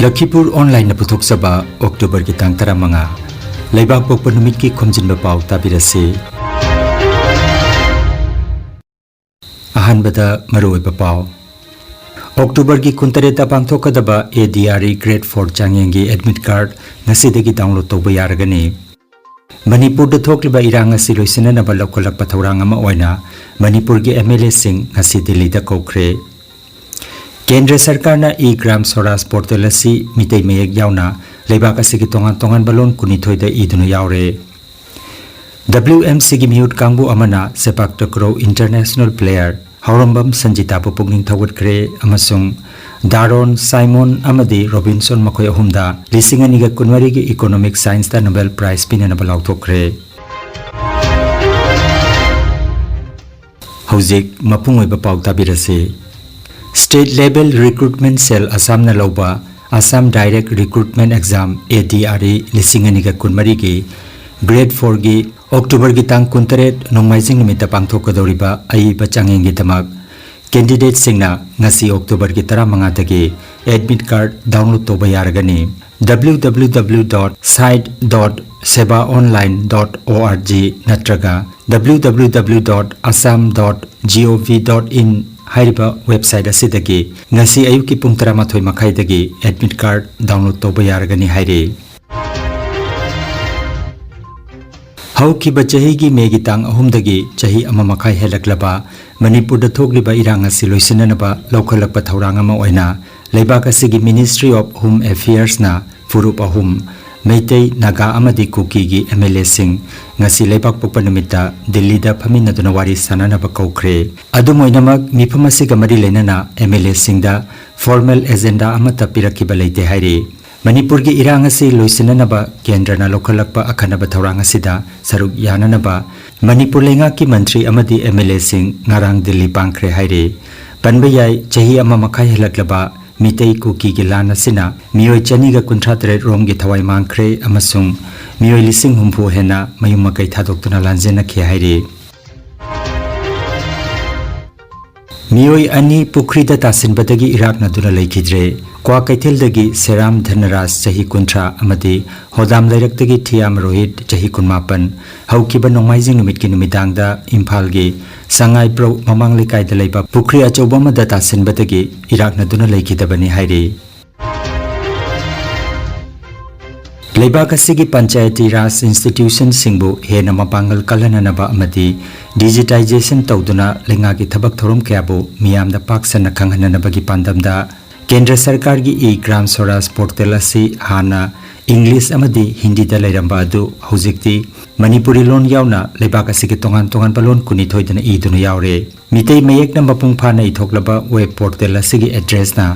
Lakhipur online na puthok saba October ki tang tara manga Laibak pokpa numit ki Khomjinba Pao tabirase Ahanbada maroiba Pao October ki kuntareta pangthokadaba ADRE grade 4 changyengi admit card ngasidagi download tawba yaragani Manipur da thokliba irang ngasi loisinanaba lokolak pathawrang ama oina Manipur gi MLA sing ngasi Delhi da kokre Kendra Sarkar na e-gram Swaraj portal asi mitay mayag yauna laibak asi ki tongan balon kunithoy da iduna yaure. WMC gi miyut kangbu amana sepak takraw international player Haurambam Sanjita pupugning thawat kre amasung Daron Simon amadi Robinson makoy ahumda lisinganiga kunwari gi economic science da Nobel Prize pinanabalaw thokre. Hauzik mapungoy ba paw tabirase. State level recruitment cell Assam na lauba Assam direct recruitment exam ADRE lisinganiga kunmari gi grade 4 gi October gi tang kuntaret nongmaising nimita pangthokadoriba ai bachangeng gi tamak candidate singna ngasi October gi tara manga dagi admit card download toba yaragani www.site.sebaonline.org natraga www.assam.gov.in Hariba website asidagi ngasi ayuki pung 13 makai dagi admit card download toba yaragani haire Hauki bachahi gi megi tang ahum dagi chahi ama makai helaklaba Manipur da thokliba irang asi loisinanaba lokhalak pathawrang ama oina laibak asigi Ministry of Home Affairs na furup ahum Meitei Naga amadi Kuki gi MLA sing ngasi laibak pokpa numita Delhi da phaminaduna wari sananaba kaukre adumoinamak miphamasiga mari lenana MLA sing da formal agenda amata pirakiba leite haire Manipur gi irang asi loisinanaba kendra na lokhalakpa akhanaba thawrang asida saruk yananaba Manipur lenga ki mantri amadi MLA sing ngarang Delhi pangkhre haire panbayai chahi ama makai helaklaba Mitei Kuki gi lana sina miyoi chaniga kunthatre rom gi thawai mangkhre amasung miyoi lising humpu hena mayuma kai thadoktuna lanjena khe haire miyoi ani pukri da tasin badagi irak na duna leikidre kwa kaithel dagi seram dhanaraj chahi kuntra amadi hodam lairak dagi thiam rohit chahi kunmapan haukiba nongmaijing numit ki numidang da imphal gi sangai pro mamang lekai da leiba pukri achoba ma da tasin badagi irak na duna leikidabani haire Laibak asigi panchayati raj institution singbu hena mapangal kalananaba amadi digitization tawduna lenga gi thabak thorum kyabu miyamda paksana khanghananaba gi pandamda Kendra Sarkar gi e-gram Swaraj portal asi hana English amadi Hindi da lairamba adu hojikti Manipuri lon yauna laibak asigi tongan balon kunithoi dana iduna yaure mitei mayek na mapung phana ithoklaba web portal asigi address na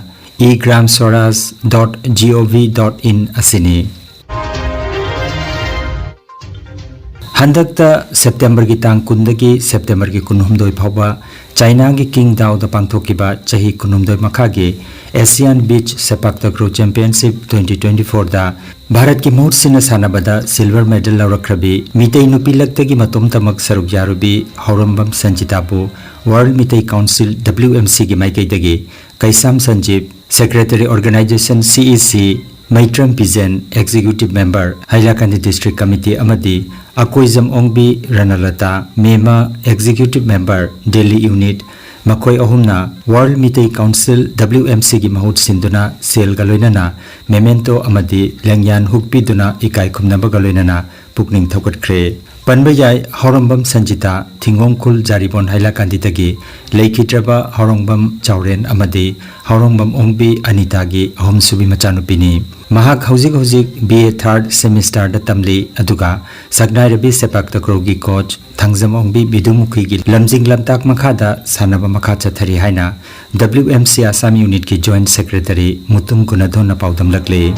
egramswaraj.gov.in asini Handakta September gi tang kundagi September gi kunhumdoi phawba China gi King Dao da pangthokiba chahi kunhumdoi makha gi Asian Beach Sepak Takraw Championship 2024 da Bharat ki mohut sina sanabada silver medal lawrakhrabi mitei nupi laktagi matom tamak saruk yarubi Haurambam Sanjita bu World Mitei Council WMC gi maikai dagi Kaisam Sanjeev Secretary Organization CEC Maitram Pizen Executive Member Hailakandi District Committee amadi Akoizam Ongbi Ranalata Mema Executive Member Delhi Unit Makoi Ahumna World Mitei Council WMC gi mahut sinduna sel galoinana memento amadi lengyan hukpi duna ikai khumnaba galoinana pukning thokatkre Panbayai Haurambam Sanjita Thingongkhul Jaribon Hailakandi tagi Laikhitraba Haurambam Chauren amadi Haurambam Ongbi Anita gi ahum subi machanupini Mahak hojik BA 3rd semester da tamli aduga Sagnai Rabi Sepak Takraw gi coach Thangjam Ongbi Bidumukhi gi lamjing lamtak makhada sanaba makha chathari haina WMC Assam Unit ki Joint Secretary Mutum Gunadhon na paudam lakle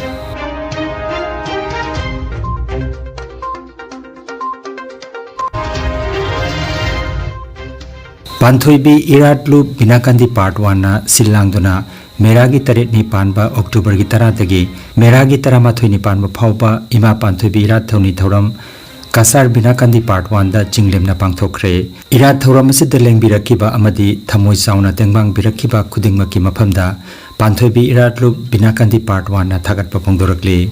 Panthoibi Iratlu Binakandi Part 1 na Silangduna Meragi Taret ni Panba October gi tara dagi Meragi tara mathoi ni Panba phawba ima Panthoibi Irat thoni thoram Kasar Binakandi Part 1 da Jinglemna Pangthokre Irat Thoramasi de Lengbirakiba Amadi Thamoi Sauna Tengbang Birakiba Kudingmaki Maphamda Panthoibi Irat Loop Binakandi Part 1 na Thagat Papongdorakli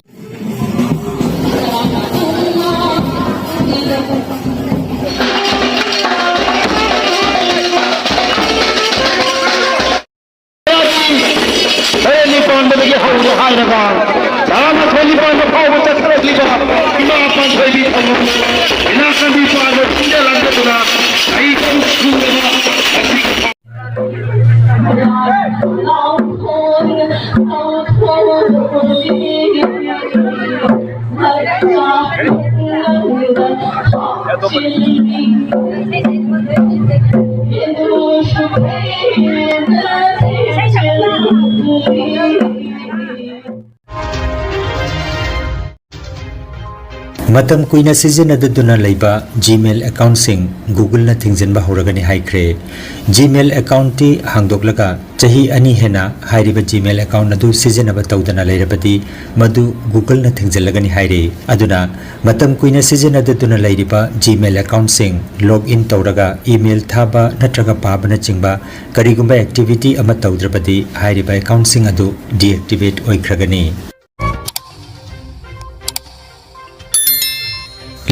Matam kuina season adaduna leiba Gmail account sing Google na thingjenba horagani haikre Gmail account ti hangdoklaga chahi ani hena hairiba Gmail account adu season aba tawdana leirabadi madu Google na thingjelagani haire aduna matam kuina season adaduna leiriba Gmail account sing login tawraga email thaba natraga pabana chingba karigumba activity ama tawdrabadi hairiba account sing adu deactivate oikragani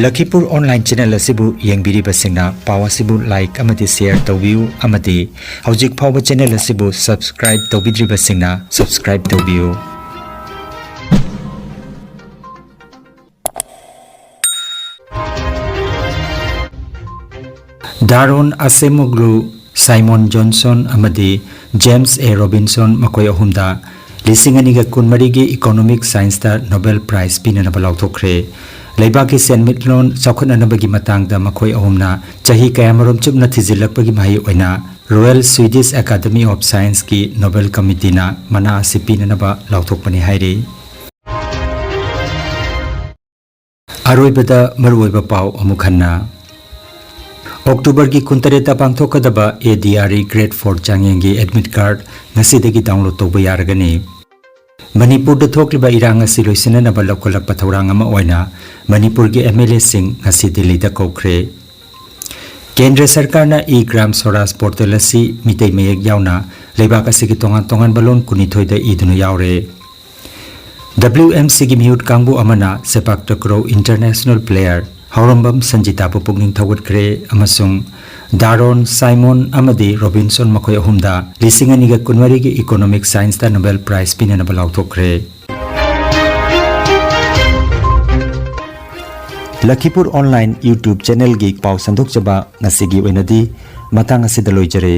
Lakhipur online channel asibu yengbiri basingna pawa sibu like amati share tawbiu amati hojik phawa channel asibu subscribe tawbidri basingna subscribe tawbiu Daron Asemoglu Simon Johnson amati James A Robinson makoi ahumda lisinganiga kunmarigi economic science da Nobel Prize pinana balauthokre Leibaki Sen Mitlon Saukhonanabagi Matangda Makoi Ahumna Chahi Kayamarom Chupna Thizilakpagi Mahi Oina Royal Swedish Academy of Science ki Nobel Committee na Mana Asipinanaba Lauthokpani Hairi Aroibada Maruiba Pao Amukhanna October ki kuntareta pangthokadaba ADRE Grade 4 Changyengi Admit Card ngasidagi download tawba yaragani Manipur da thokliba irang asi loisinanaba laukolakpa thaurang ama oina Manipur ki MLA sing ngasi Delhi da kokre Kendra Sarkar na e-gram Swaraj portal asi mitay mayag yauna leibak asi ki tongan balon kunithoi da idunu yaure WMC ki miyut kangbu amana sepak takraw international player Haurambam Sanjita pupugning thawat kre amasung Daron Simon amadi Robinson makoi ahumda lisinganiga kunwari ki economic science da Nobel Prize pinana balauthokre Lakhipur online YouTube channel gi pau sandok chaba ngasigi oinadi matang asida loijare